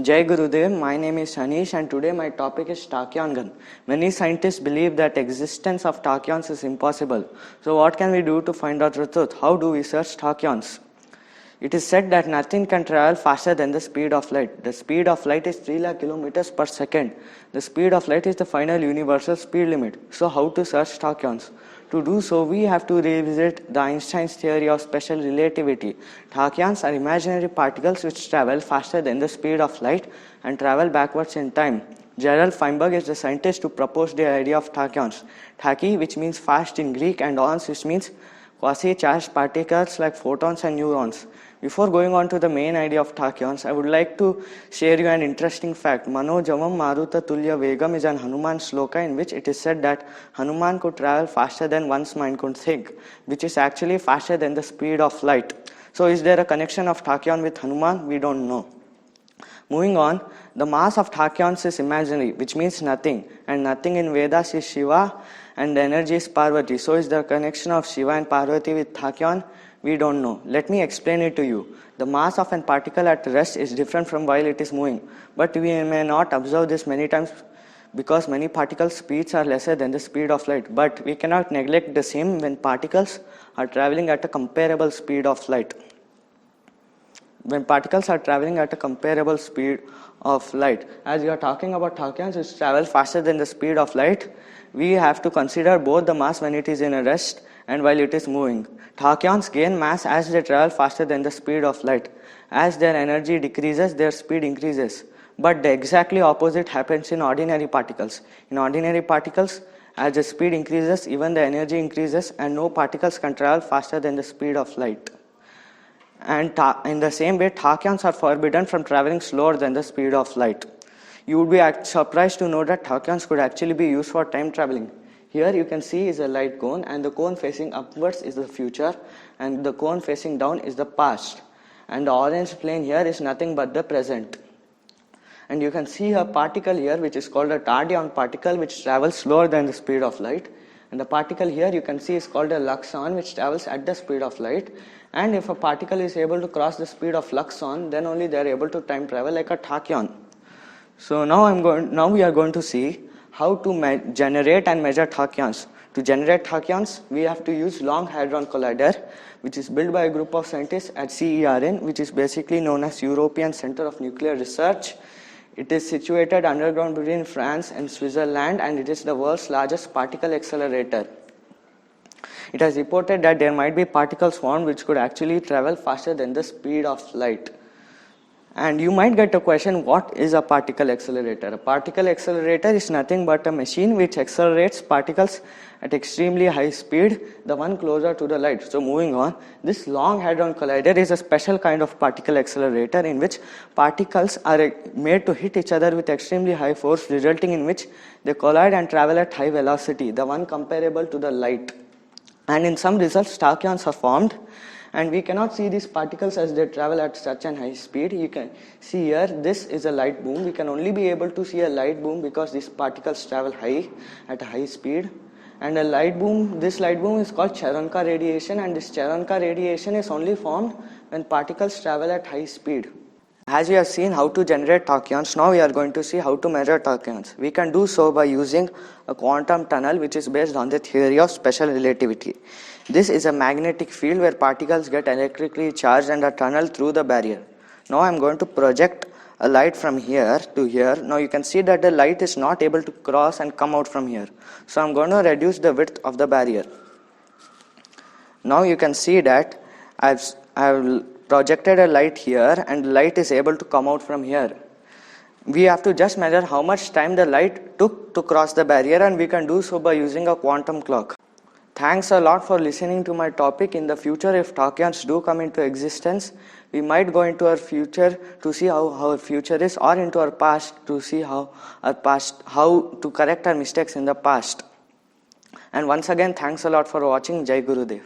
Jai Gurudev, my name is Anish and today my topic is tachyon gun. Many scientists believe that existence of tachyons is impossible. So what can we do to find out the truth? How do we search tachyons? It is said that nothing can travel faster than the speed of light. The speed of light is 3 lakh kilometers per second. The speed of light is the final universal speed limit. So how to search tachyons? To do so, we have to revisit the Einstein's theory of special relativity. Tachyons are imaginary particles which travel faster than the speed of light and travel backwards in time. Gerald Feinberg is the scientist who proposed the idea of tachyons. Tachy, which means fast in Greek, and ons, which means quasi-charged particles like photons and neurons. Before going on to the main idea of tachyons, I would like to share you an interesting fact. Mano Javam Maruta Tulya Vegam is an Hanuman sloka in which it is said that Hanuman could travel faster than one's mind could think, which is actually faster than the speed of light. So is there a connection of tachyon with Hanuman? We don't know. Moving on, the mass of tachyons is imaginary, which means nothing, and nothing in Vedas is Shiva and the energy is Parvati. So is there a connection of Shiva and Parvati with tachyon? We don't know. Let me explain it to you. The mass of a particle at rest is different from while it is moving, but we may not observe this many times because many particles' speeds are lesser than the speed of light. But we cannot neglect the same when particles are traveling at a comparable speed of light. When particles are traveling at a comparable speed of light, as we are talking about tachyons which travel faster than the speed of light, we have to consider both the mass when it is in a rest and while it is moving. Tachyons gain mass as they travel faster than the speed of light. As their energy decreases, their speed increases. But the exactly opposite happens in ordinary particles. In ordinary particles, as the speed increases, even the energy increases, and no particles can travel faster than the speed of light. And in the same way, tachyons are forbidden from traveling slower than the speed of light. You would be surprised to know that tachyons could actually be used for time traveling. Here you can see is a light cone, and the cone facing upwards is the future and the cone facing down is the past, and the orange plane here is nothing but the present. And you can see a particle here which is called a tachyon particle which travels slower than the speed of light, and the particle here you can see is called a luxon which travels at the speed of light. And if a particle is able to cross the speed of luxon, then only they are able to time travel like a tachyon. So now we are going to see how to generate and measure tachyons. To generate tachyons, we have to use Long Hadron Collider, which is built by a group of scientists at CERN, which is basically known as European Center of Nuclear Research. It is situated underground between France and Switzerland, and it is the world's largest particle accelerator. It has reported that there might be particles formed which could actually travel faster than the speed of light. And you might get a question, what is a particle accelerator? A particle accelerator is nothing but a machine which accelerates particles at extremely high speed, the one closer to the light. So moving on, this Long Hadron Collider is a special kind of particle accelerator in which particles are made to hit each other with extremely high force, resulting in which they collide and travel at high velocity, the one comparable to the light. And in some results, tachyons are formed, and we cannot see these particles as they travel at such an high speed. You can see here, this is a light boom. We can only be able to see a light boom because these particles travel at a high speed. And this light boom is called Cherenkov radiation, and this Cherenkov radiation is only formed when particles travel at high speed. As we have seen how to generate tachyons, now we are going to see how to measure tachyons. We can do so by using a quantum tunnel which is based on the theory of special relativity. This is a magnetic field where particles get electrically charged and are tunneled through the barrier. Now I am going to project a light from here to here. Now you can see that the light is not able to cross and come out from here. So I am going to reduce the width of the barrier. Now you can see that I have projected a light here and light is able to come out from here. We have to just measure how much time the light took to cross the barrier, and we can do so by using a quantum clock. Thanks a lot for listening to my topic. In the future, if tachyons do come into existence, we might go into our future to see how our future is, or into our past to see how to correct our mistakes in the past. And once again, thanks a lot for watching. Jai Gurudev.